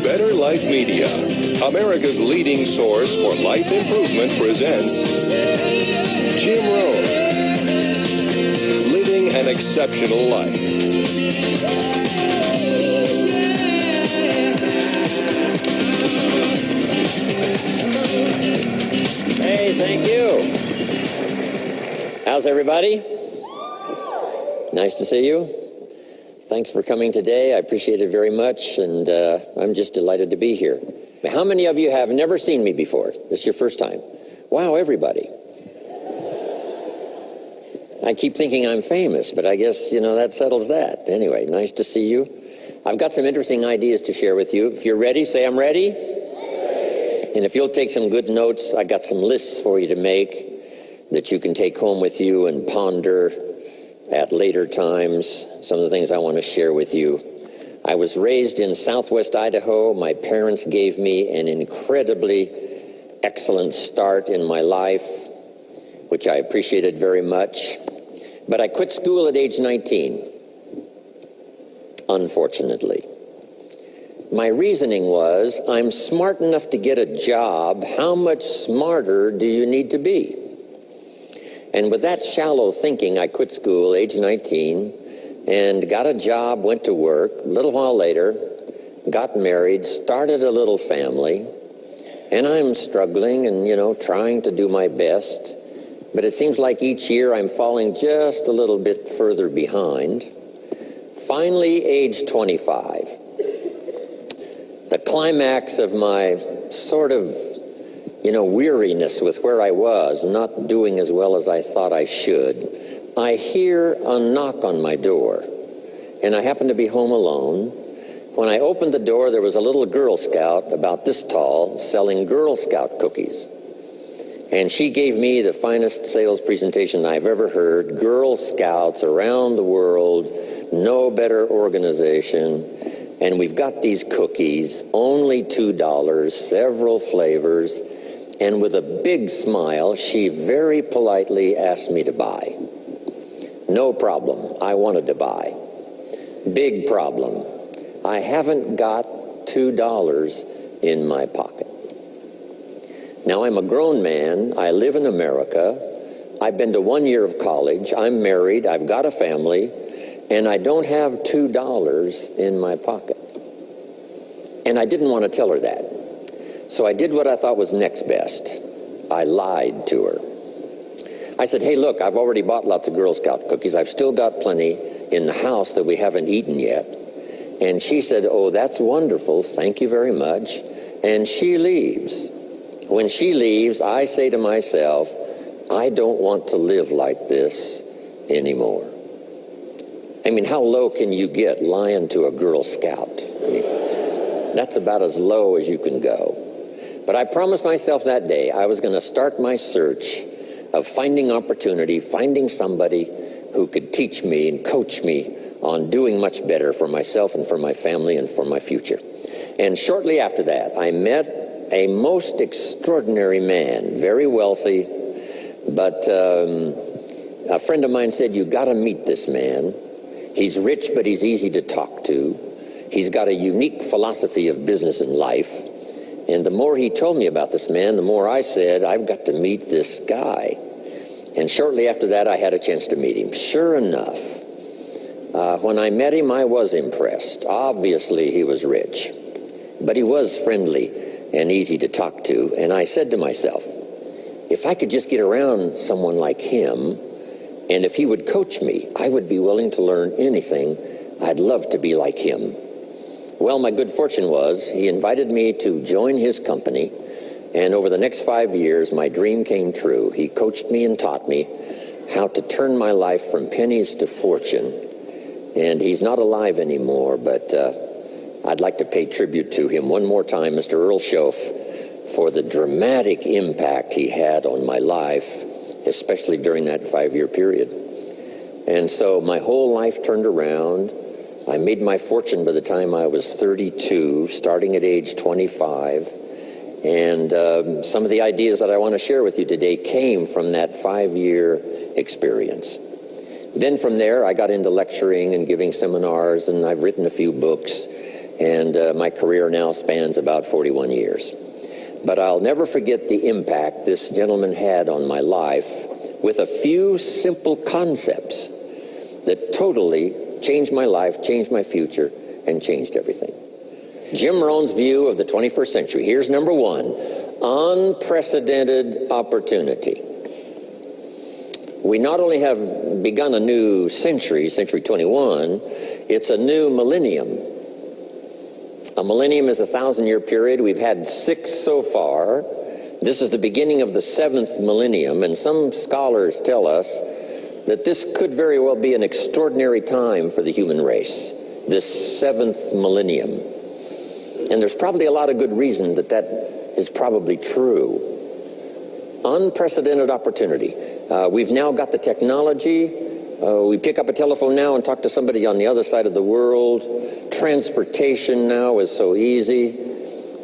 Better Life Media, America's leading source for life improvement, presents Jim Rohn, Living an Exceptional Life. Hey, thank you. How's everybody? Nice to see you. Thanks for coming today. I appreciate it very much, and I'm just delighted to be here. How many of you have never seen me before? This is your first time. Wow, everybody. I keep thinking I'm famous, but I guess, that settles that. Anyway, nice to see you. I've got some interesting ideas to share with you. If you're ready, say I'm ready. And if you'll take some good notes, I got some lists for you to make that you can take home with you and ponder at later times. Some of the things I want to share with you. I was raised in southwest Idaho. My parents gave me an incredibly excellent start in my life, which I appreciated very much. But I quit school at age 19, unfortunately. My reasoning was, I'm smart enough to get a job. How much smarter do you need to be? And with that shallow thinking, I quit school, age 19, and got a job, went to work. A little while later, got married, started a little family, and I'm struggling and, trying to do my best. But it seems like each year I'm falling just a little bit further behind. Finally, age 25. The climax of my sort of, weariness with where I was, not doing as well as I thought I should, I hear a knock on my door, and I happen to be home alone. When I opened the door, there was a little Girl Scout about this tall selling Girl Scout cookies. And she gave me the finest sales presentation I've ever heard. Girl Scouts around the world, no better organization. And we've got these cookies, only $2, several flavors. And with a big smile, she very politely asked me to buy. No problem. I wanted to buy. Big problem. I haven't got $2 in my pocket. Now, I'm a grown man. I live in America. I've been to 1 year of college. I'm married. I've got a family. And I don't have $2 in my pocket. And I didn't want to tell her that. So I did what I thought was next best. I lied to her. I said, hey, look, I've already bought lots of Girl Scout cookies. I've still got plenty in the house that we haven't eaten yet. And she said, oh, that's wonderful. Thank you very much. And she leaves. When she leaves, I say to myself, I don't want to live like this anymore. I mean, how low can you get lying to a Girl Scout? That's about as low as you can go. But I promised myself that day I was going to start my search of finding opportunity, finding somebody who could teach me and coach me on doing much better for myself and for my family and for my future. And shortly after that, I met a most extraordinary man, very wealthy, but a friend of mine said, you got to meet this man. He's rich, but he's easy to talk to. He's got a unique philosophy of business and life. And the more he told me about this man, the more I said, I've got to meet this guy. And shortly after that, I had a chance to meet him. Sure enough, when I met him, I was impressed. Obviously, he was rich, but he was friendly and easy to talk to. And I said to myself, if I could just get around someone like him, and if he would coach me, I would be willing to learn anything. I'd love to be like him. Well, my good fortune was he invited me to join his company, and over the next 5 years, my dream came true. He coached me and taught me how to turn my life from pennies to fortune. And he's not alive anymore, but I'd like to pay tribute to him one more time, Mr. Earl Schoaf, for the dramatic impact he had on my life, especially during that 5-year period. And so my whole life turned around. I made my fortune by the time I was 32, starting at age 25. And some of the ideas that I want to share with you today came from that 5-year experience. Then from there, I got into lecturing and giving seminars, and I've written a few books, and my career now spans about 41 years. But I'll never forget the impact this gentleman had on my life with a few simple concepts that totally changed my life, changed my future, and changed everything. Jim Rohn's view of the 21st century. Here's number one: unprecedented opportunity. We not only have begun a new century, century 21, it's a new millennium. A millennium is a 1,000-year period. We've had 6 so far. This is the beginning of the 7th millennium, and some scholars tell us that this could very well be an extraordinary time for the human race, this 7th millennium. And there's probably a lot of good reason that that is probably true. Unprecedented opportunity. We've now got the technology. We pick up a telephone now and talk to somebody on the other side of the world. Transportation now is so easy.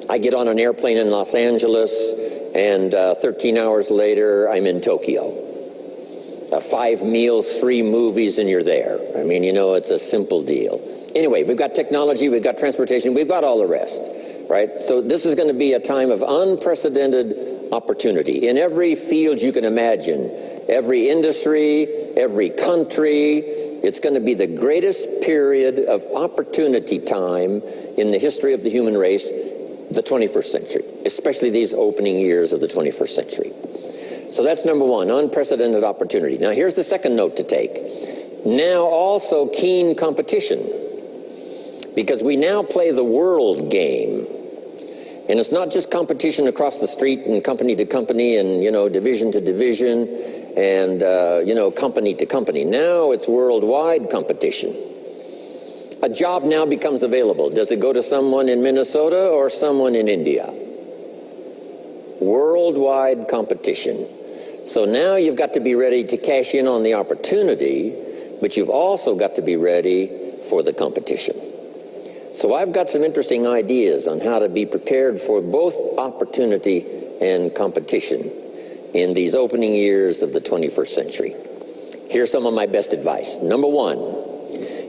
I get on an airplane in Los Angeles, and 13 hours later, I'm in Tokyo. 5 meals, 3 movies, and you're there. I mean, you know, it's a simple deal. Anyway, we've got technology, we've got transportation, we've got all the rest, right? So this is going to be a time of unprecedented opportunity in every field you can imagine, every industry, every country. It's going to be the greatest period of opportunity time in the history of the human race, the 21st century, especially these opening years of the 21st century. So that's number one, unprecedented opportunity. Now here's the second note to take. Now also keen competition, because we now play the world game. And it's not just competition across the street and company to company and, you know, division to division and, you know, company to company. Now it's worldwide competition. A job now becomes available. Does it go to someone in Minnesota or someone in India? Worldwide competition. So now you've got to be ready to cash in on the opportunity, but you've also got to be ready for the competition. So I've got some interesting ideas on how to be prepared for both opportunity and competition in these opening years of the 21st century. Here's some of my best advice. Number one,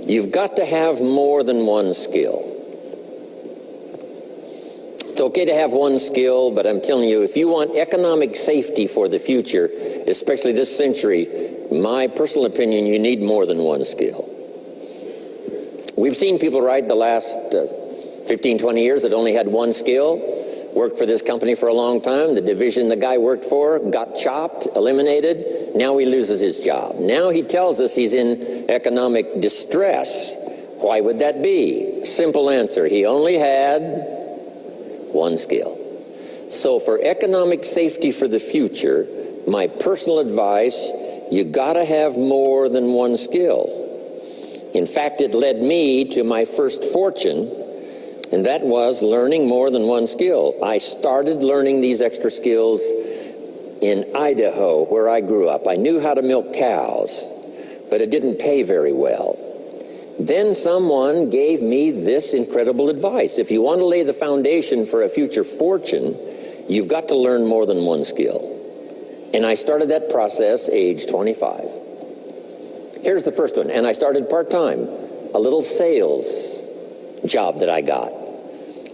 you've got to have more than one skill. It's okay to have one skill, but I'm telling you, if you want economic safety for the future, especially this century, my personal opinion, you need more than one skill. We've seen people, right, the last 15, 20 years that only had one skill, worked for this company for a long time. The division the guy worked for got chopped, eliminated. Now he loses his job. Now he tells us he's in economic distress. Why would that be? Simple answer. He only had one skill. So for economic safety for the future, my personal advice, you gotta have more than one skill. In fact, it led me to my first fortune, and that was learning more than one skill. I started learning these extra skills in Idaho, where I grew up. I knew how to milk cows, but it didn't pay very well. Then someone gave me this incredible advice. If you want to lay the foundation for a future fortune, you've got to learn more than one skill. And I started that process age 25. Here's the first one, and I started part-time, a little sales job that I got.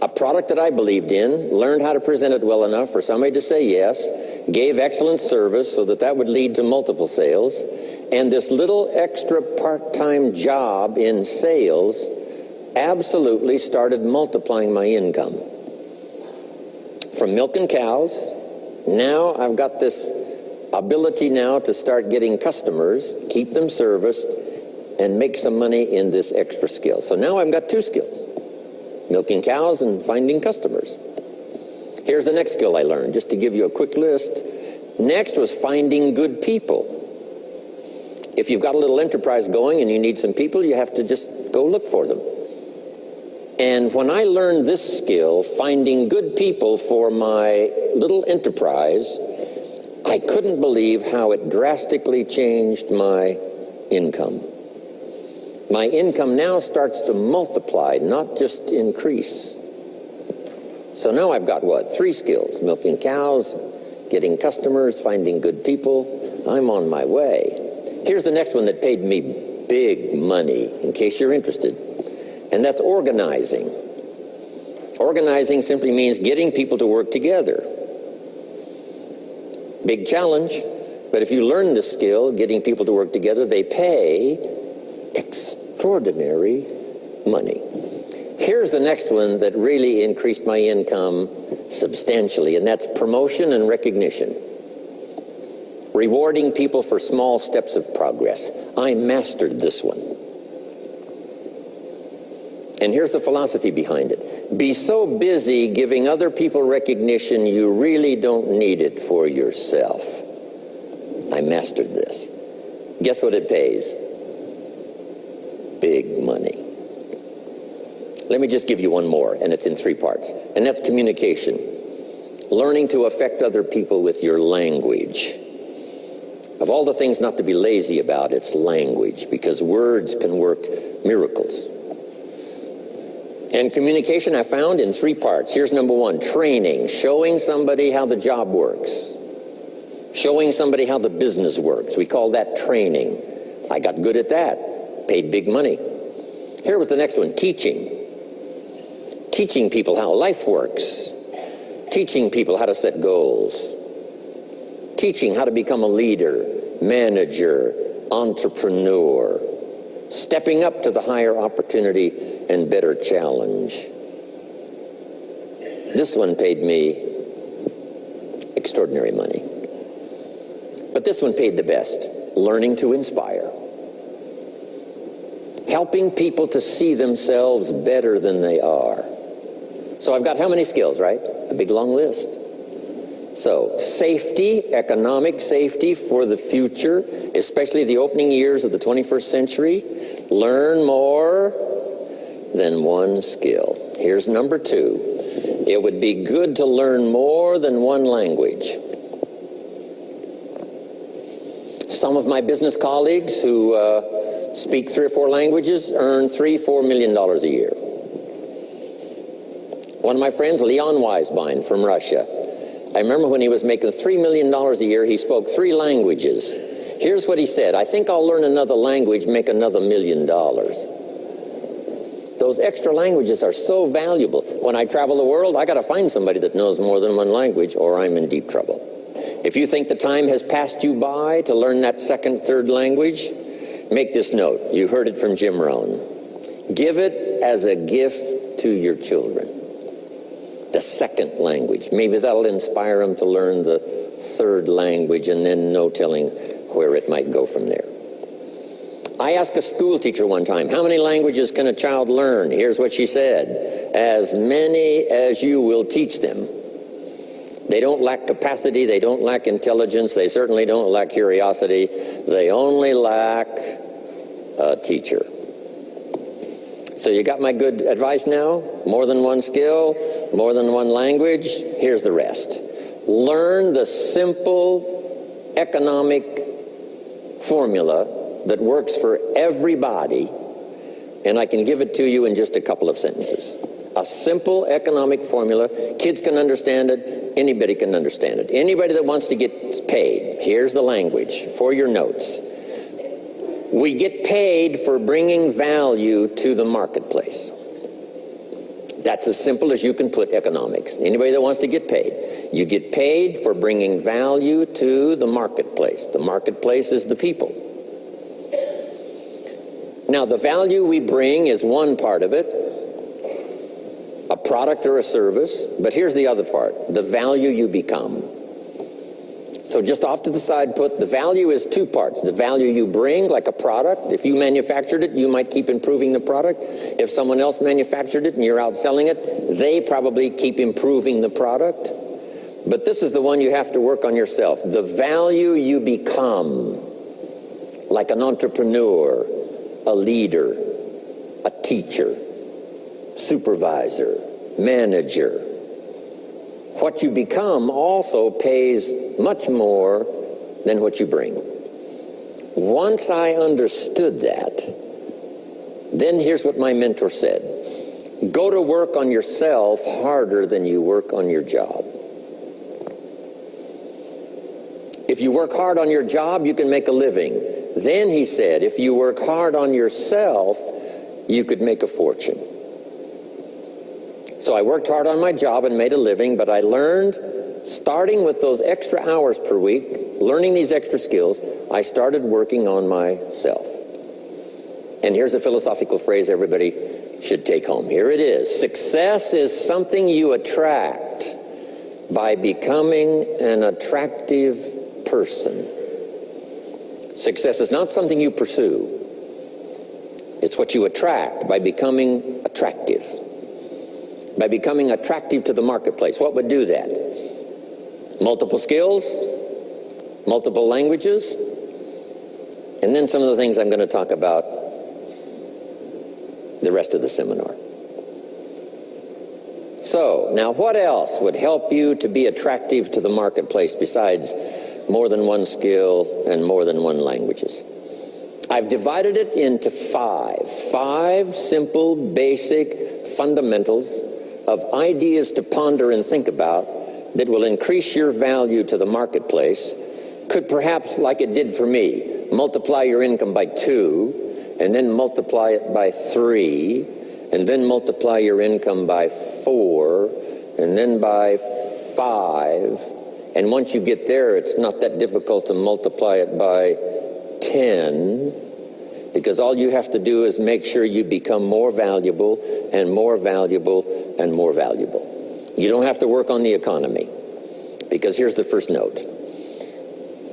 A product that I believed in, learned how to present it well enough for somebody to say yes, gave excellent service so that that would lead to multiple sales, and this little extra part-time job in sales absolutely started multiplying my income. From milking cows, now I've got this ability now to start getting customers, keep them serviced, and make some money in this extra skill. So now I've got 2 skills, milking cows and finding customers. Here's the next skill I learned, just to give you a quick list. Next was finding good people. If you've got a little enterprise going and you need some people, you have to just go look for them. And when I learned this skill, finding good people for my little enterprise, I couldn't believe how it drastically changed my income. My income now starts to multiply, not just increase. So now I've got what? 3 skills: milking cows, getting customers, finding good people. I'm on my way. Here's the next one that paid me big money, in case you're interested, and that's organizing. Organizing simply means getting people to work together. Big challenge, but if you learn this skill, getting people to work together, they pay extraordinary money. Here's the next one that really increased my income substantially, and that's promotion and recognition. Rewarding people for small steps of progress. I mastered this one. And here's the philosophy behind it. Be so busy giving other people recognition, you really don't need it for yourself. I mastered this. Guess what it pays? Big money. Let me just give you one more, and it's in 3 parts. And that's communication. Learning to affect other people with your language. Of all the things not to be lazy about, it's language, because words can work miracles. And communication I found in 3 parts. Here's number 1, training, showing somebody how the job works. Showing somebody how the business works. We call that training. I got good at that, paid big money. Here was the next one, teaching. Teaching people how life works. Teaching people how to set goals. Teaching how to become a leader, manager, entrepreneur. Stepping up to the higher opportunity and better challenge. This one paid me extraordinary money. But this one paid the best. Learning to inspire. Helping people to see themselves better than they are. So I've got how many skills, right? A big long list. So safety, economic safety for the future, especially the opening years of the 21st century. Learn more than one skill. Here's number 2. It would be good to learn more than one language. Some of my business colleagues who speak 3 or 4 languages earn $3-4 million a year. One of my friends, Leon Weisbein from Russia, I remember when he was making $3 million a year, he spoke 3 languages. Here's what he said, I think I'll learn another language, make another $1 million. Those extra languages are so valuable. When I travel the world, I got to find somebody that knows more than one language, or I'm in deep trouble. If you think the time has passed you by to learn that 2nd, 3rd language, make this note. You heard it from Jim Rohn. Give it as a gift to your children. The 2nd language. Maybe that'll inspire them to learn the 3rd language, and then no telling where it might go from there. I asked a school teacher one time, how many languages can a child learn? Here's what she said, as many as you will teach them. They don't lack capacity, they don't lack intelligence, they certainly don't lack curiosity, they only lack a teacher. So you got my good advice now? More than one skill, more than one language. Here's the rest. Learn the simple economic formula that works for everybody, and I can give it to you in just a couple of sentences. A simple economic formula. Kids can understand it. Anybody can understand it. Anybody that wants to get paid. Here's the language for your notes. We get paid for bringing value to the marketplace. That's as simple as you can put economics. Anybody that wants to get paid. You get paid for bringing value to the marketplace. The marketplace is the people. Now, the value we bring is one part of it, a product or a service, but here's the other part, the value you become. So just off to the side put, the value is 2 parts. The value you bring, like a product. If you manufactured it, you might keep improving the product. If someone else manufactured it and you're out selling it, they probably keep improving the product. But this is the one you have to work on yourself. The value you become, like an entrepreneur, a leader, a teacher, supervisor, manager. What you become also pays much more than what you bring. Once I understood that, then here's what my mentor said. Go to work on yourself harder than you work on your job. If you work hard on your job, you can make a living. Then he said, if you work hard on yourself, you could make a fortune. So I worked hard on my job and made a living, but I learned, starting with those extra hours per week, learning these extra skills, I started working on myself. And here's a philosophical phrase everybody should take home. Here it is. Success is something you attract by becoming an attractive person. Success is not something you pursue. It's what you attract by becoming attractive. By becoming attractive to the marketplace. What would do that? Multiple skills, multiple languages, and then some of the things I'm going to talk about the rest of the seminar. So, now what else would help you to be attractive to the marketplace besides more than one skill and more than one languages? I've divided it into five simple, basic fundamentals of ideas to ponder and think about that will increase your value to the marketplace, could perhaps, like it did for me, multiply your income by 2, and then multiply it by 3, and then multiply your income by 4, and then by 5, and once you get there, it's not that difficult to multiply it by 10, because all you have to do is make sure you become more valuable and more valuable and more valuable. You don't have to work on the economy, because here's the first note.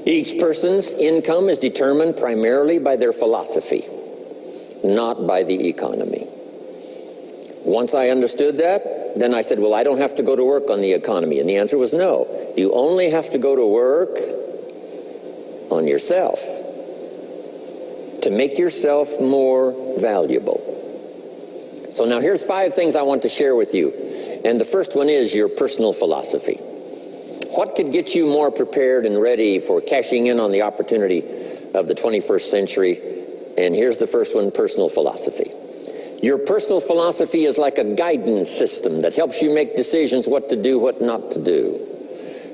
Each person's income is determined primarily by their philosophy, not by the economy. Once I understood that, then I said, well, I don't have to go to work on the economy. And the answer was no. You only have to go to work on yourself to make yourself more valuable. So now here's 5 things I want to share with you. And the first one is your personal philosophy. What could get you more prepared and ready for cashing in on the opportunity of the 21st century? And here's the first one, personal philosophy. Your personal philosophy is like a guidance system that helps you make decisions what to do, what not to do.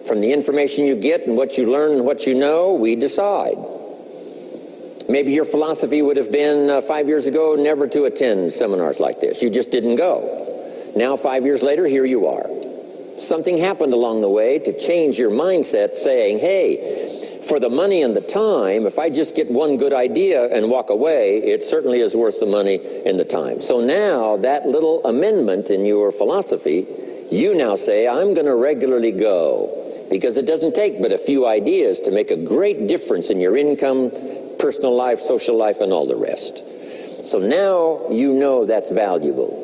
From the information you get and what you learn and what you know, we decide. Maybe your philosophy would have been 5 years ago never to attend seminars like this. You just didn't go. Now 5 years later, here you are. Something happened along the way to change your mindset, saying, hey, for the money and the time, if I just get one good idea and walk away, it certainly is worth the money and the time. So now that little amendment in your philosophy, you now say, I'm going to regularly go, because it doesn't take but a few ideas to make a great difference in your income, personal life, social life, and all the rest. So now you know that's valuable.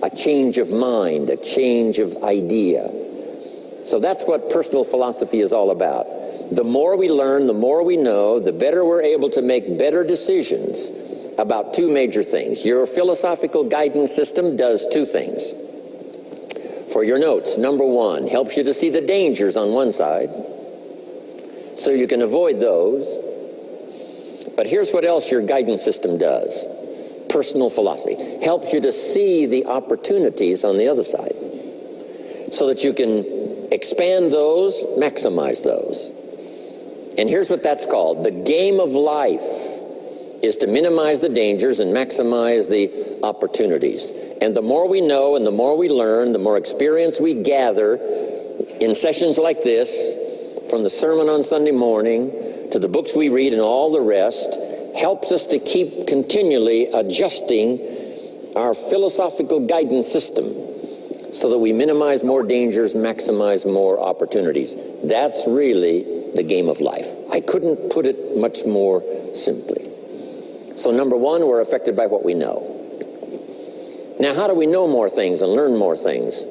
A change of mind, a change of idea. So that's what personal philosophy is all about. The more we learn, the more we know, the better we're able to make better decisions about 2 major things. Your philosophical guidance system does 2 things. For your notes, number 1, helps you to see the dangers on one side, so you can avoid those. But here's what else your guidance system does. Personal philosophy helps you to see the opportunities on the other side, so that you can expand those, maximize those. And here's what that's called. The game of life is to minimize the dangers and maximize the opportunities. And the more we know and the more we learn, the more experience we gather in sessions like this, from the sermon on Sunday morning to the books we read and all the rest, helps us to keep continually adjusting our philosophical guidance system so that we minimize more dangers, maximize more opportunities. That's really the game of life. I couldn't put it much more simply. So number 1, we're affected by what we know. Now, how do we know more things and learn more things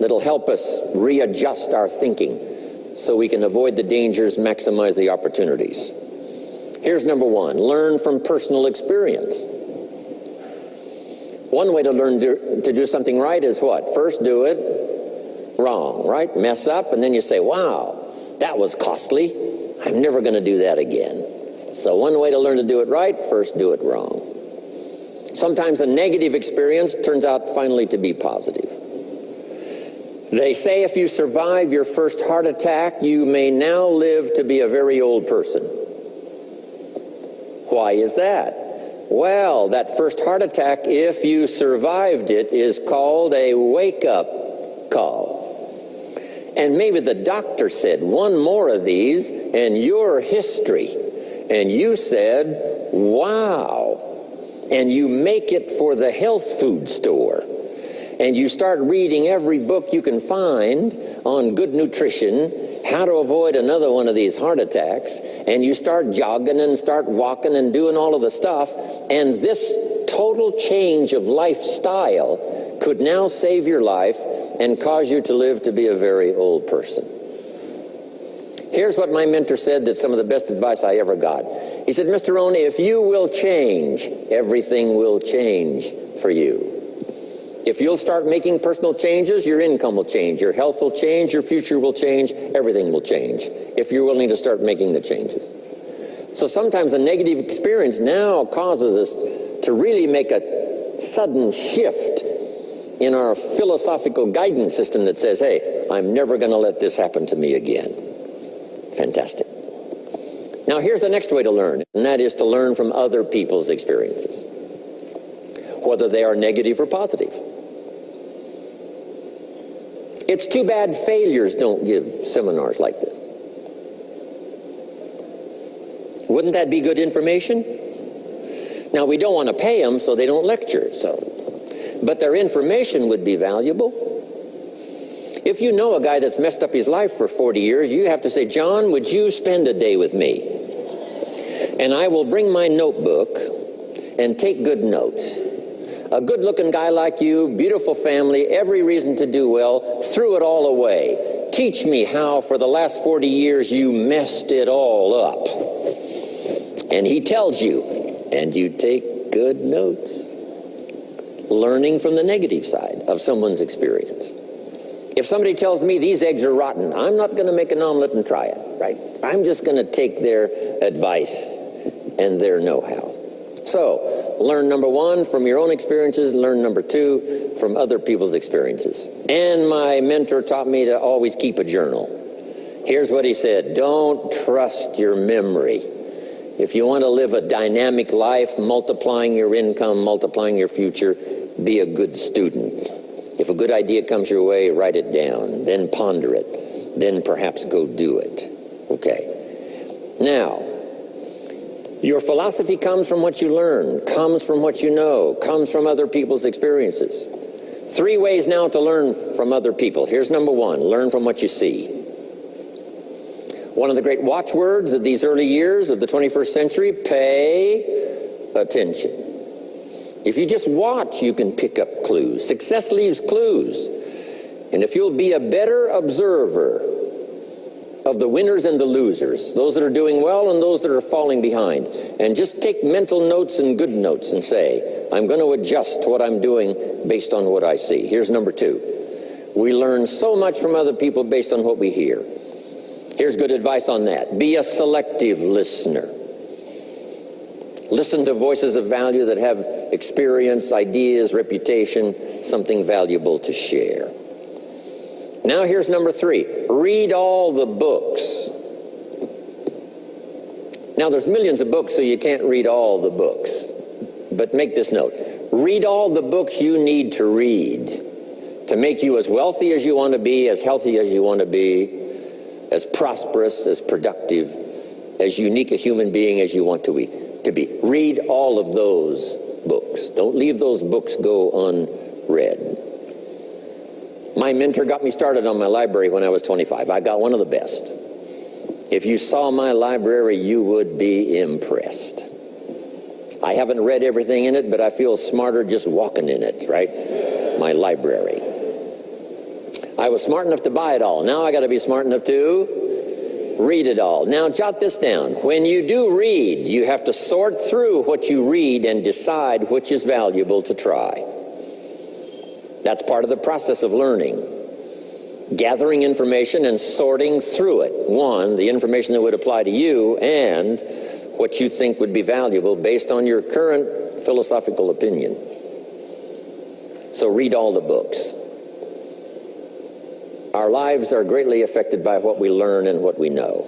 that'll help us readjust our thinking so we can avoid the dangers, maximize the opportunities? Here's number 1, learn from personal experience. One way to learn to do something right is what? First do it wrong, right? Mess up, and then you say, wow, that was costly. I'm never going to do that again. So one way to learn to do it right, first do it wrong. Sometimes a negative experience turns out finally to be positive. They say if you survive your first heart attack, you may now live to be a very old person. Why is that? Well, that first heart attack, if you survived it, is called a wake-up call. And maybe the doctor said, one more of these and you're history. And you said, wow. And you make it for the health food store. And you start reading every book you can find on good nutrition, how to avoid another one of these heart attacks, and you start jogging and start walking and doing all of the stuff, and this total change of lifestyle could now save your life and cause you to live to be a very old person. Here's what my mentor said, that's some of the best advice I ever got. He said, Mr. Roney, if you will change, everything will change for you. If you'll start making personal changes, your income will change, your health will change, your future will change, everything will change, if you're willing to start making the changes. So sometimes a negative experience now causes us to really make a sudden shift in our philosophical guidance system that says, hey, I'm never going to let this happen to me again. Fantastic. Now here's the next way to learn, and that is to learn from other people's experiences, whether they are negative or positive. It's too bad failures don't give seminars like this. Wouldn't that be good information? Now, we don't want to pay them, so they don't lecture, but their information would be valuable. If you know a guy that's messed up his life for 40 years, you have to say, John, would you spend a day with me? And I will bring my notebook and take good notes. A good-looking guy like you, beautiful family, every reason to do well, threw it all away. Teach me how for the last 40 years you messed it all up. And he tells you, and you take good notes. Learning from the negative side of someone's experience. If somebody tells me these eggs are rotten, I'm not going to make an omelet and try it, right? I'm just going to take their advice and their know-how. So, learn number one from your own experiences, learn number two from other people's experiences. And my mentor taught me to always keep a journal. Here's what he said, don't trust your memory. If you want to live a dynamic life, multiplying your income, multiplying your future, be a good student. If a good idea comes your way, write it down, then ponder it, then perhaps go do it. Okay. Now, your philosophy comes from what you learn, comes from what you know, comes from other people's experiences. 3 ways now to learn from other people. Here's number one, learn from what you see. One of the great watchwords of these early years of the 21st century, pay attention. If you just watch, you can pick up clues. Success leaves clues. And if you'll be a better observer of the winners and the losers, those that are doing well and those that are falling behind, and just take mental notes and good notes and say, I'm going to adjust what I'm doing based on what I see. Here's number two. We learn so much from other people based on what we hear. Here's good advice on that. Be a selective listener. Listen to voices of value that have experience, ideas, reputation, something valuable to share. Now here's number 3. Read all the books. Now there's millions of books, so you can't read all the books. But make this note. Read all the books you need to read to make you as wealthy as you want to be, as healthy as you want to be, as prosperous, as productive, as unique a human being as you want to be. Read all of those books. Don't leave those books go unread. My mentor got me started on my library when I was 25. I got one of the best. If you saw my library, you would be impressed. I haven't read everything in it, but I feel smarter just walking in it, right? My library. I was smart enough to buy it all. Now I got to be smart enough to read it all. Now jot this down. When you do read, you have to sort through what you read and decide which is valuable to try. That's part of the process of learning. Gathering information and sorting through it. One, the information that would apply to you, and what you think would be valuable based on your current philosophical opinion. So read all the books. Our lives are greatly affected by what we learn and what we know.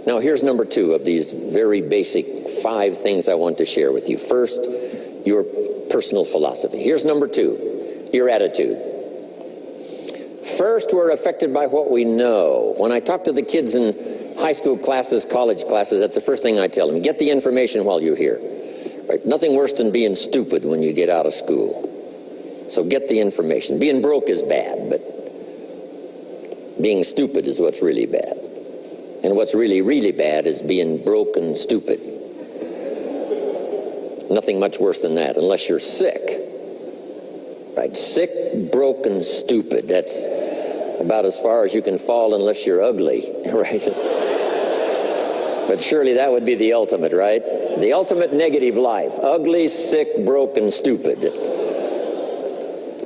Now here's number 2 of these very basic 5 things I want to share with you. First, your personal philosophy. Here's number 2, your attitude. First, we're affected by what we know. When I talk to the kids in high school classes, college classes, that's the first thing I tell them. Get the information while you're here. Right? Nothing worse than being stupid when you get out of school. So get the information. Being broke is bad, but being stupid is what's really bad. And what's really, really bad is being broke and stupid. Nothing much worse than that, unless you're sick. Right? Sick, broke, and stupid. That's about as far as you can fall unless you're ugly, right? But surely that would be the ultimate, right? The ultimate negative life. Ugly, sick, broke, and stupid.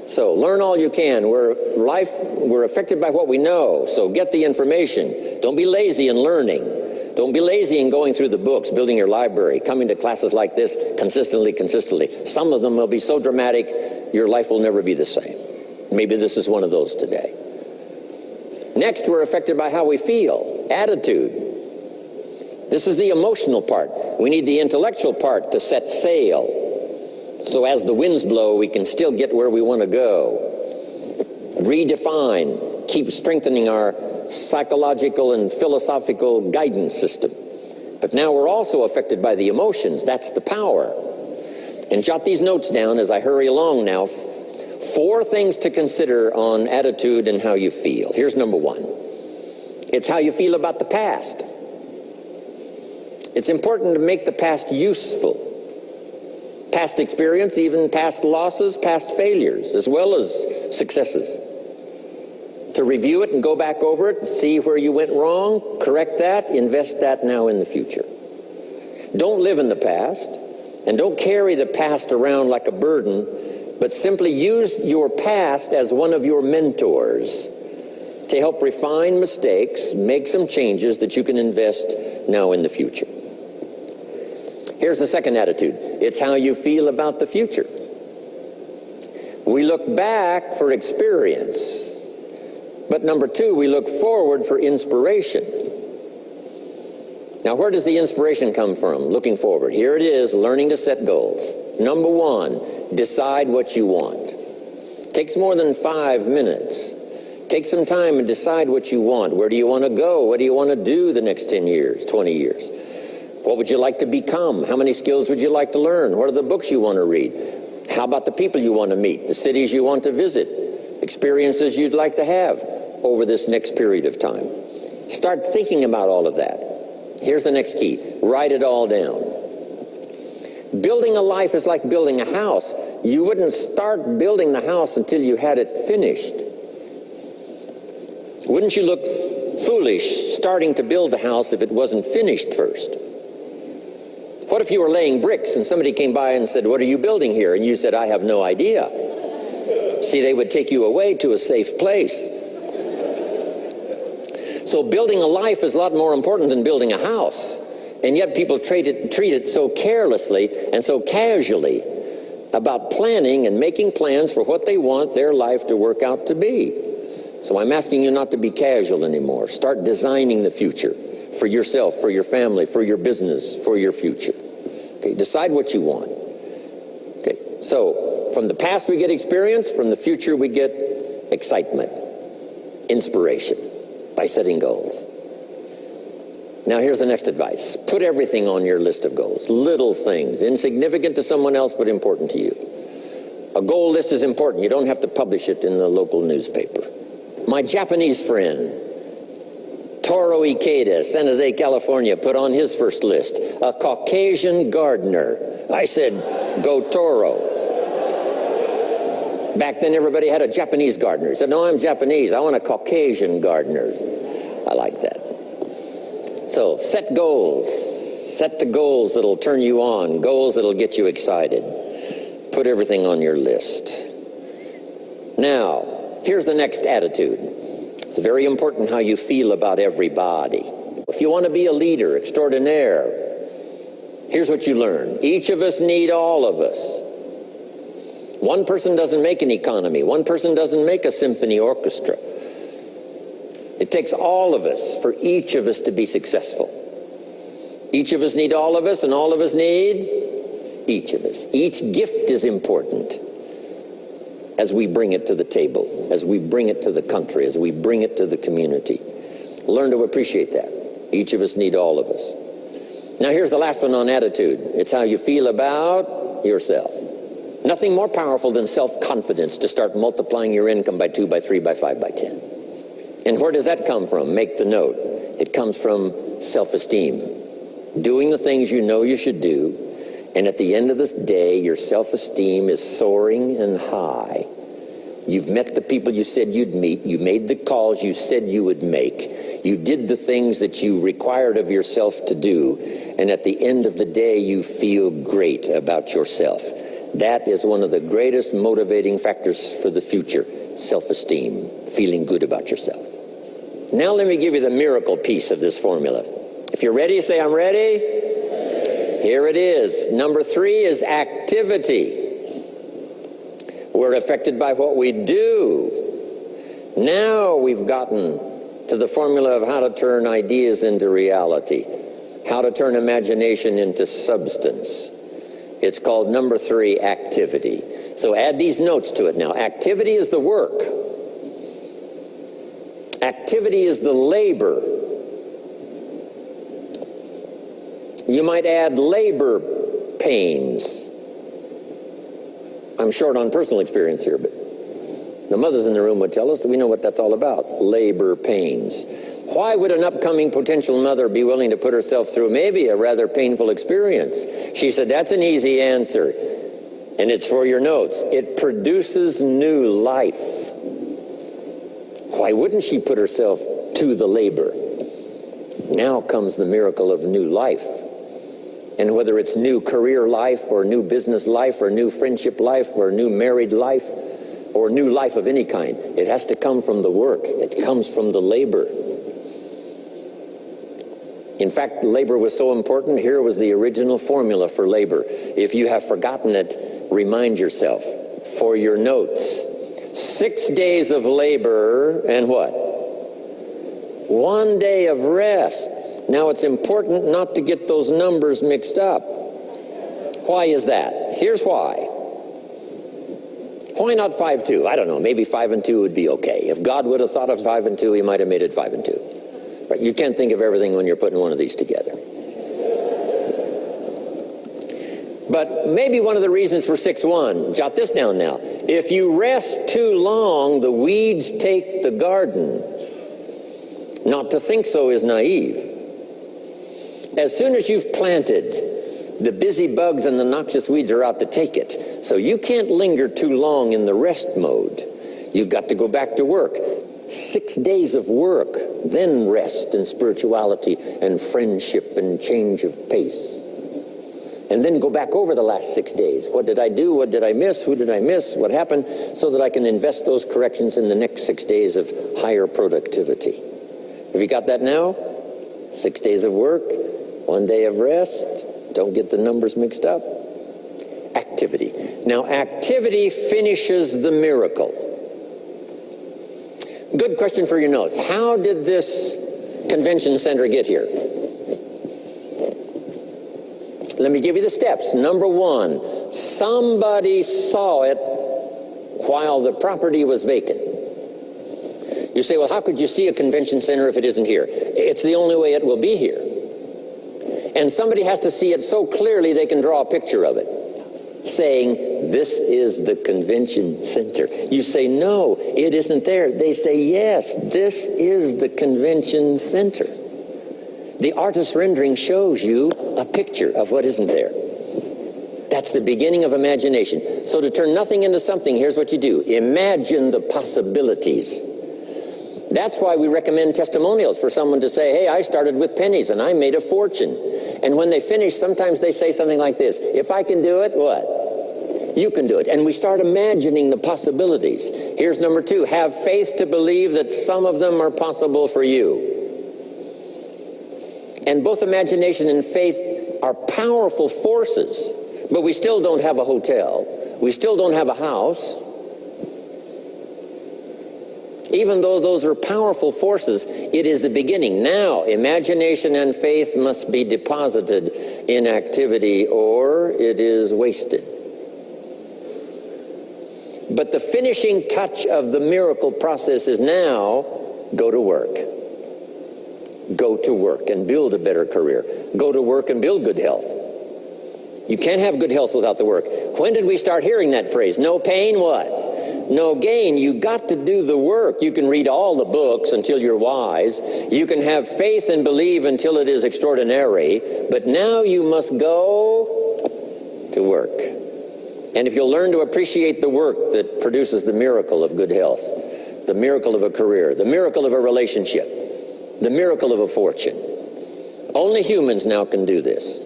So learn all you can. We're affected by what we know, so get the information. Don't be lazy in learning. Don't be lazy in going through the books, building your library, coming to classes like this consistently. Some of them will be so dramatic, your life will never be the same. Maybe this is one of those today. Next, we're affected by how we feel, attitude. This is the emotional part. We need the intellectual part to set sail. So as the winds blow, we can still get where we want to go. Redefine, keep strengthening our psychological and philosophical guidance system. But now we're also affected by the emotions. That's the power. And jot these notes down as I hurry along now. 4 things to consider on attitude and how you feel. Here's number 1. It's how you feel about the past. It's important to make the past useful. Past experience, even past losses, past failures, as well as successes. To review it and go back over it, see where you went wrong, correct that, invest that now in the future. Don't live in the past, and don't carry the past around like a burden, but simply use your past as one of your mentors to help refine mistakes, make some changes that you can invest now in the future. Here's the second attitude. It's how you feel about the future. We look back for experience, but number 2, we look forward for inspiration. Now, where does the inspiration come from? Looking forward. Here it is, learning to set goals. Number 1, decide what you want. Takes more than 5 minutes. Take some time and decide what you want. Where do you want to go? What do you want to do the next 10 years, 20 years? What would you like to become? How many skills would you like to learn? What are the books you want to read? How about the people you want to meet? The cities you want to visit? Experiences you'd like to have over this next period of time? Start thinking about all of that. Here's the next key. Write it all down. Building a life is like building a house. You wouldn't start building the house until you had it finished. Wouldn't you look foolish starting to build the house if it wasn't finished first? What if you were laying bricks and somebody came by and said, "What are you building here?" And you said, "I have no idea." See, they would take you away to a safe place. So building a life is a lot more important than building a house. And yet people treat it so carelessly and so casually about planning and making plans for what they want their life to work out to be. So I'm asking you not to be casual anymore. Start designing the future for yourself, for your family, for your business, for your future. Okay, decide what you want. Okay, so from the past we get experience, from the future we get excitement, inspiration by setting goals. Now here's the next advice. Put everything on your list of goals. Little things, insignificant to someone else but important to you. A goal list is important. You don't have to publish it in the local newspaper. My Japanese friend, Toro Ikeda, San Jose, California, put on his first list, a Caucasian gardener. I said, go Toro. Back then everybody had a Japanese gardener. He said, no, I'm Japanese. I want a Caucasian gardener. I like that. So set goals. Set the goals that'll turn you on, goals that'll get you excited. Put everything on your list. Now, here's the next attitude. It's very important how you feel about everybody. If you want to be a leader extraordinaire, here's what you learn. Each of us need all of us. One person doesn't make an economy. One person doesn't make a symphony orchestra. It takes all of us for each of us to be successful. Each of us need all of us, and all of us need each of us. Each gift is important as we bring it to the table, as we bring it to the country, as we bring it to the community. Learn to appreciate that. Each of us need all of us. Now here's the last one on attitude. It's how you feel about yourself. Nothing more powerful than self-confidence to start multiplying your income by 2, by 3, by 5, by 10. And where does that come from? Make the note. It comes from self-esteem. Doing the things you know you should do, and at the end of this day, your self-esteem is soaring and high. You've met the people you said you'd meet. You made the calls you said you would make. You did the things that you required of yourself to do. And at the end of the day, you feel great about yourself. That is one of the greatest motivating factors for the future, self-esteem, feeling good about yourself. Now let me give you the miracle piece of this formula. If you're ready, say, I'm ready. Here it is. Number 3 is activity. We're affected by what we do. Now we've gotten to the formula of how to turn ideas into reality, how to turn imagination into substance. It's called number 3, activity. So add these notes to it now. Activity is the work. Activity is the labor. You might add labor pains. I'm short on personal experience here, but the mothers in the room would tell us that we know what that's all about, labor pains. Why would an upcoming potential mother be willing to put herself through maybe a rather painful experience? She said, that's an easy answer, and it's for your notes. It produces new life. Why wouldn't she put herself to the labor? Now comes the miracle of new life. And whether it's new career life or new business life or new friendship life or new married life or new life of any kind, it has to come from the work. It comes from the labor. In fact, labor was so important. Here was the original formula for labor. If you have forgotten it, remind yourself. For your notes, 6 days of labor and what? 1 day of rest. Now it's important not to get those numbers mixed up. Why is that? Here's why. Why not 5-2? I don't know, maybe 5 and 2 would be okay. If God would have thought of 5 and 2, he might have made it 5 and 2. But you can't think of everything when you're putting one of these together. But maybe one of the reasons for 6-1, jot this down now. If you rest too long, the weeds take the garden. Not to think so is naive. As soon as you've planted, the busy bugs and the noxious weeds are out to take it. So you can't linger too long in the rest mode. You've got to go back to work. 6 days of work, then rest and spirituality and friendship and change of pace. And then go back over the last 6 days. What did I do? What did I miss? Who did I miss? What happened? So that I can invest those corrections in the next 6 days of higher productivity. Have you got that now? 6 days of work, 1 day of rest. Don't get the numbers mixed up. Activity. Now, activity finishes the miracle. Good question for your notes. How did this convention center get here? Let me give you the steps. Number 1, somebody saw it while the property was vacant. You say, well, how could you see a convention center if it isn't here? It's the only way it will be here. And somebody has to see it so clearly they can draw a picture of it, saying, this is the convention center. You say, no, it isn't there. They say, yes, this is the convention center. The artist's rendering shows you a picture of what isn't there. That's the beginning of imagination. So to turn nothing into something, here's what you do. Imagine the possibilities. That's why we recommend testimonials for someone to say, hey, I started with pennies and I made a fortune. And when they finish, sometimes they say something like this, if I can do it, what? You can do it. And we start imagining the possibilities. Here's number 2, have faith to believe that some of them are possible for you. And both imagination and faith are powerful forces, but we still don't have a hotel. We still don't have a house. Even though those are powerful forces, it is the beginning. Now, imagination and faith must be deposited in activity or it is wasted. But the finishing touch of the miracle process is now, go to work. Go to work and build a better career. Go to work and build good health. You can't have good health without the work. When did we start hearing that phrase? No pain, what? No gain. You got to do the work. You can read all the books until you're wise. You can have faith and believe until it is extraordinary. But now you must go to work. And if you'll learn to appreciate the work that produces the miracle of good health, the miracle of a career, the miracle of a relationship, the miracle of a fortune, only humans now can do this.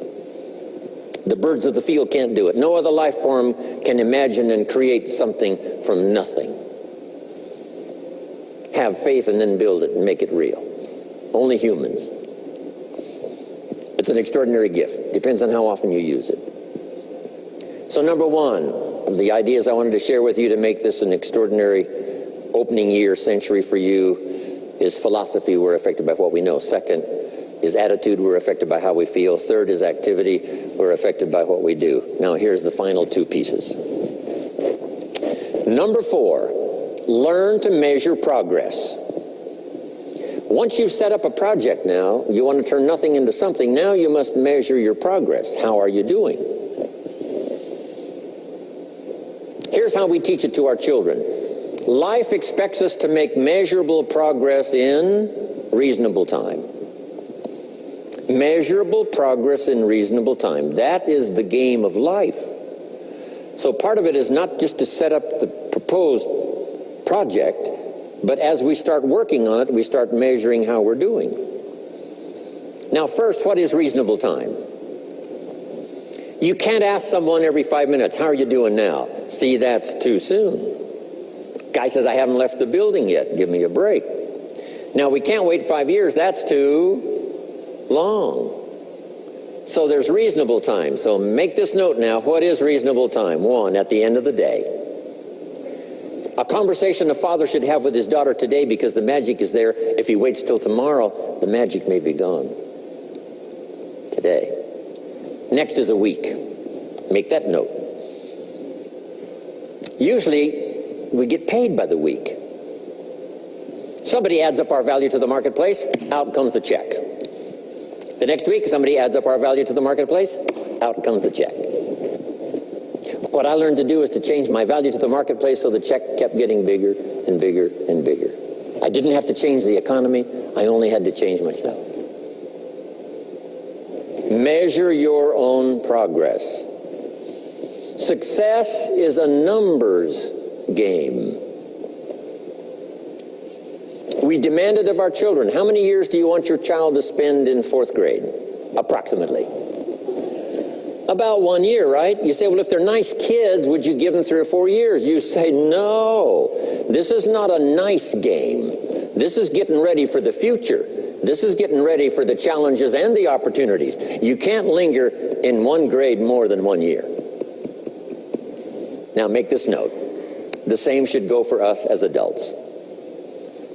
The birds of the field can't do it. No other life form can imagine and create something from nothing. Have faith and then build it and make it real. Only humans. It's an extraordinary gift. Depends on how often you use it. So number one of the ideas I wanted to share with you to make this an extraordinary opening year century for you is philosophy. We're affected by what we know. Second is attitude. We're affected by how we feel. Third is activity. We're affected by what we do. Now here's the final two pieces. Number 4, learn to measure progress. Once you've set up a project now, you want to turn nothing into something, now you must measure your progress. How are you doing? Here's how we teach it to our children. Life expects us to make measurable progress in reasonable time. Measurable progress in reasonable time. That is the game of life. So part of it is not just to set up the proposed project, but as we start working on it, we start measuring how we're doing. Now first, what is reasonable time? You can't ask someone every 5 minutes, how are you doing now? See, that's too soon. Guy says, I haven't left the building yet. Give me a break. Now we can't wait 5 years. That's too long. So there's reasonable time. So make this note now. What is reasonable time? 1, at the end of the day. A conversation a father should have with his daughter today, because the magic is there. If he waits till tomorrow, the magic may be gone today. Next is a week. Make that note. Usually we get paid by the week. Somebody adds up our value to the marketplace, out comes the check. The next week, somebody adds up our value to the marketplace, out comes the check. What I learned to do is to change my value to the marketplace so the check kept getting bigger and bigger and bigger. I didn't have to change the economy, I only had to change myself. Measure your own progress. Success is a numbers game. We demanded of our children, how many years do you want your child to spend in 4th grade? Approximately. About 1 year, right? You say, well, if they're nice kids, would you give them 3 or 4 years? You say, no, this is not a nice game. This is getting ready for the future. This is getting ready for the challenges and the opportunities. You can't linger in 1 grade more than 1 year. Now make this note. The same should go for us as adults.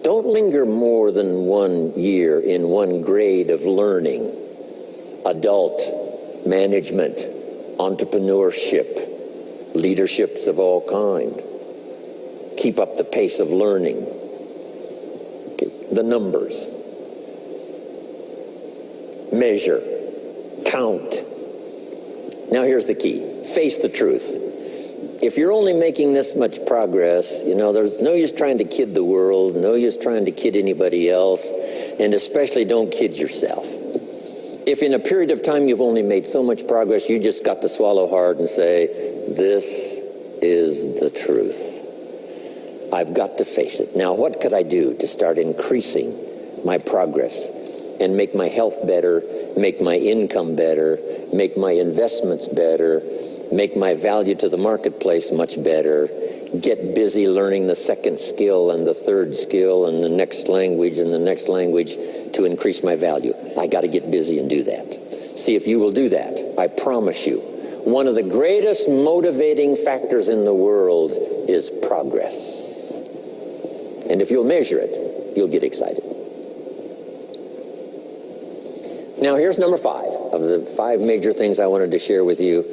Don't linger more than 1 year in 1 grade of learning. Adult, management, entrepreneurship, leaderships of all kind. Keep up the pace of learning. Okay. The numbers. Measure. Count. Now here's the key. Face the truth. If you're only making this much progress, you know, there's no use trying to kid the world, no use trying to kid anybody else, and especially don't kid yourself. If in a period of time you've only made so much progress, you just got to swallow hard and say, this is the truth. I've got to face it. Now, what could I do to start increasing my progress and make my health better, make my income better, make my investments better, make my value to the marketplace much better, get busy learning the 2nd skill and the 3rd skill and the next language and the next language to increase my value. I got to get busy and do that. See, if you will do that, I promise you, one of the greatest motivating factors in the world is progress. And if you'll measure it, you'll get excited. Now here's number 5 of the 5 major things I wanted to share with you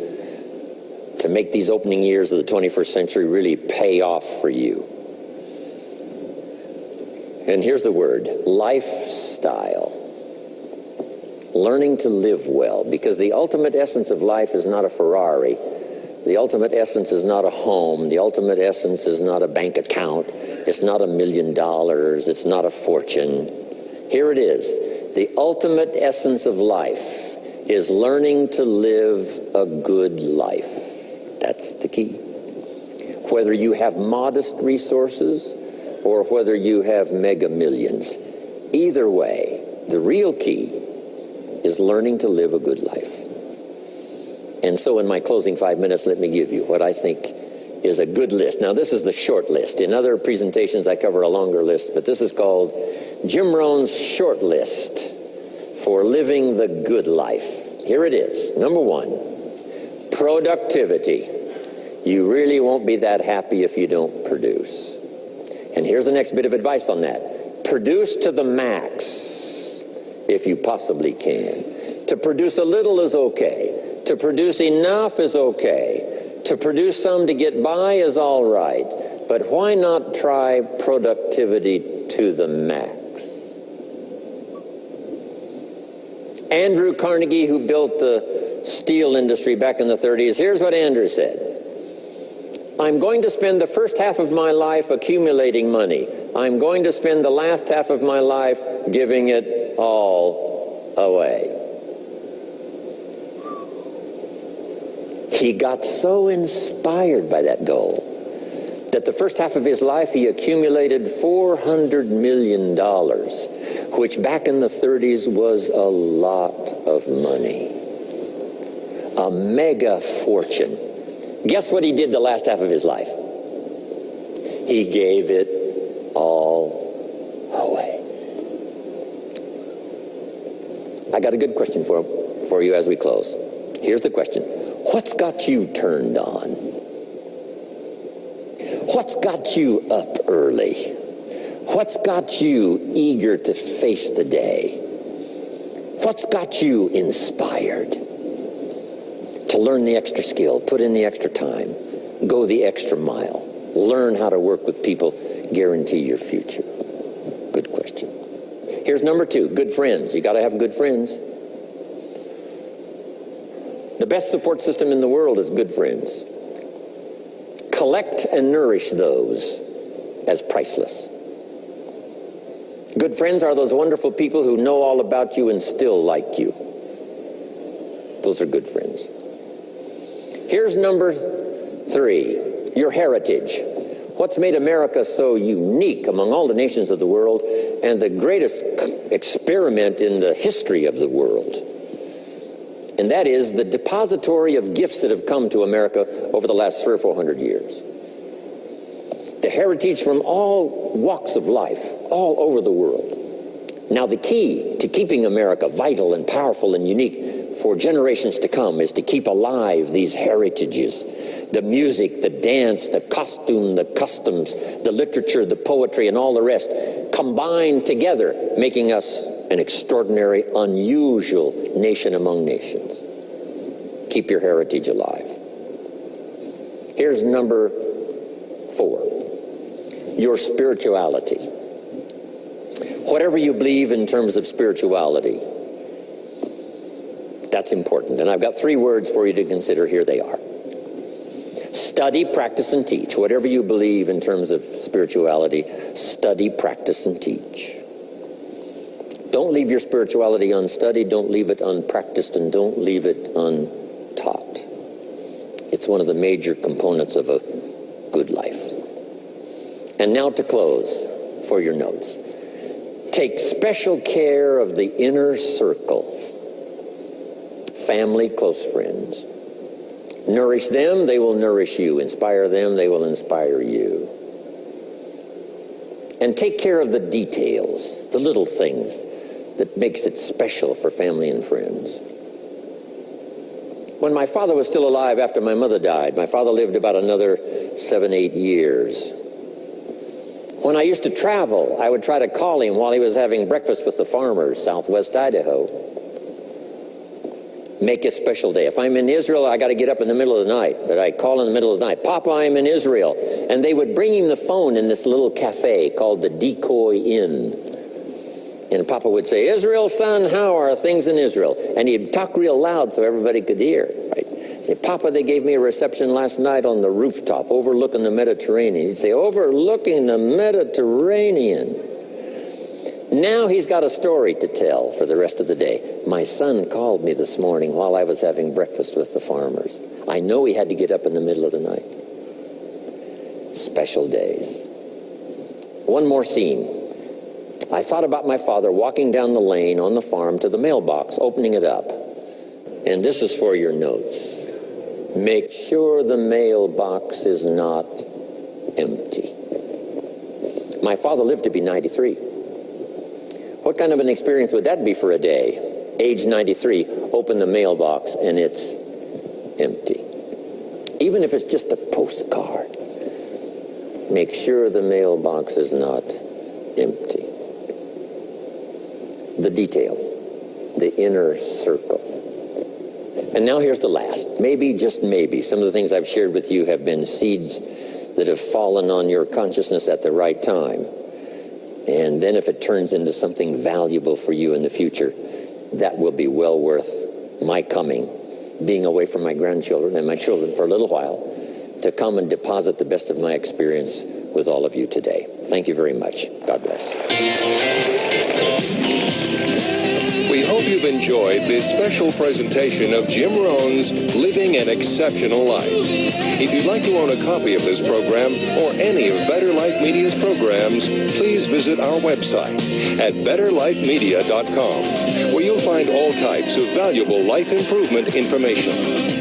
to make these opening years of the 21st century really pay off for you. And here's the word: lifestyle. Learning to live well, because the ultimate essence of life is not a Ferrari. The ultimate essence is not a home. The ultimate essence is not a bank account. It's not $1 million. It's not a fortune. Here it is. The ultimate essence of life is learning to live a good life. That's the key. Whether you have modest resources or whether you have mega millions, either way, the real key is learning to live a good life. And so in my closing 5 minutes, let me give you what I think is a good list. Now, this is the short list. In other presentations, I cover a longer list, but this is called Jim Rohn's short list for living the good life. Here it is. Number 1, productivity. You really won't be that happy if you don't produce. And here's the next bit of advice on that. Produce to the max if you possibly can. To produce a little is okay. To produce enough is okay. To produce some to get by is all right. But why not try productivity to the max? Andrew Carnegie, who built the steel industry back in the 30s, here's what Andrew said. I'm going to spend the first half of my life accumulating money. I'm going to spend the last half of my life giving it all away. He got so inspired by that goal that the first half of his life he accumulated $400 million, which back in the 30s was a lot of money. A mega fortune. Guess what he did the last half of his life? He gave it all away. I got a good question for you as we close. Here's the question. What's got you turned on? What's got you up early? What's got you eager to face the day? What's got you inspired to learn the extra skill, put in the extra time, go the extra mile, learn how to work with people, guarantee your future? Good question. Here's number 2, good friends. You got to have good friends. The best support system in the world is good friends. Collect and nourish those as priceless. Good friends are those wonderful people who know all about you and still like you. Those are good friends. Here's number 3, your heritage. What's made America so unique among all the nations of the world and the greatest experiment in the history of the world? And that is the depository of gifts that have come to America over the last 300 or 400 years. The heritage from all walks of life, all over the world. Now, the key to keeping America vital and powerful and unique for generations to come is to keep alive these heritages. The music, the dance, the costume, the customs, the literature, the poetry, and all the rest combined together, making us an extraordinary, unusual nation among nations. Keep your heritage alive. Here's number 4, your spirituality. Whatever you believe in terms of spirituality, that's important. And I've got 3 words for you to consider. Here they are. Study, practice, and teach. Whatever you believe in terms of spirituality, study, practice, and teach. Don't leave your spirituality unstudied, don't leave it unpracticed, and don't leave it untaught. It's one of the major components of a good life. And now to close, for your notes. Take special care of the inner circle. Family, close friends. Nourish them, they will nourish you. Inspire them, they will inspire you. And take care of the details, the little things that makes it special for family and friends. When my father was still alive after my mother died, my father lived about another 7-8 years. When I used to travel, I would try to call him while he was having breakfast with the farmers, southwest Idaho. Make a special day. If I'm in Israel, I got to get up in the middle of the night, but I call in the middle of the night, Papa, I'm in Israel. And they would bring him the phone in this little cafe called the Decoy Inn. And Papa would say, Israel, son, how are things in Israel? And he'd talk real loud so everybody could hear. Right? Say, Papa, they gave me a reception last night on the rooftop overlooking the Mediterranean. He'd say, overlooking the Mediterranean. Now he's got a story to tell for the rest of the day. My son called me this morning while I was having breakfast with the farmers. I know he had to get up in the middle of the night. Special days. One more scene. I thought about my father walking down the lane on the farm to the mailbox, opening it up. And this is for your notes. Make sure the mailbox is not empty. My father lived to be 93. What kind of an experience would that be for a day? Age 93, open the mailbox and it's empty. Even if it's just a postcard, make sure the mailbox is not empty. The details, the inner circle. And now here's the last. Maybe, just maybe, some of the things I've shared with you have been seeds that have fallen on your consciousness at the right time. And then if it turns into something valuable for you in the future, that will be well worth my coming, being away from my grandchildren and my children for a little while, to come and deposit the best of my experience with all of you today. Thank you very much. God bless. We hope you've enjoyed this special presentation of Jim Rohn's Living an Exceptional Life. If you'd like to own a copy of this program or any of Better Life Media's programs, please visit our website at betterlifemedia.com, where you'll find all types of valuable life improvement information.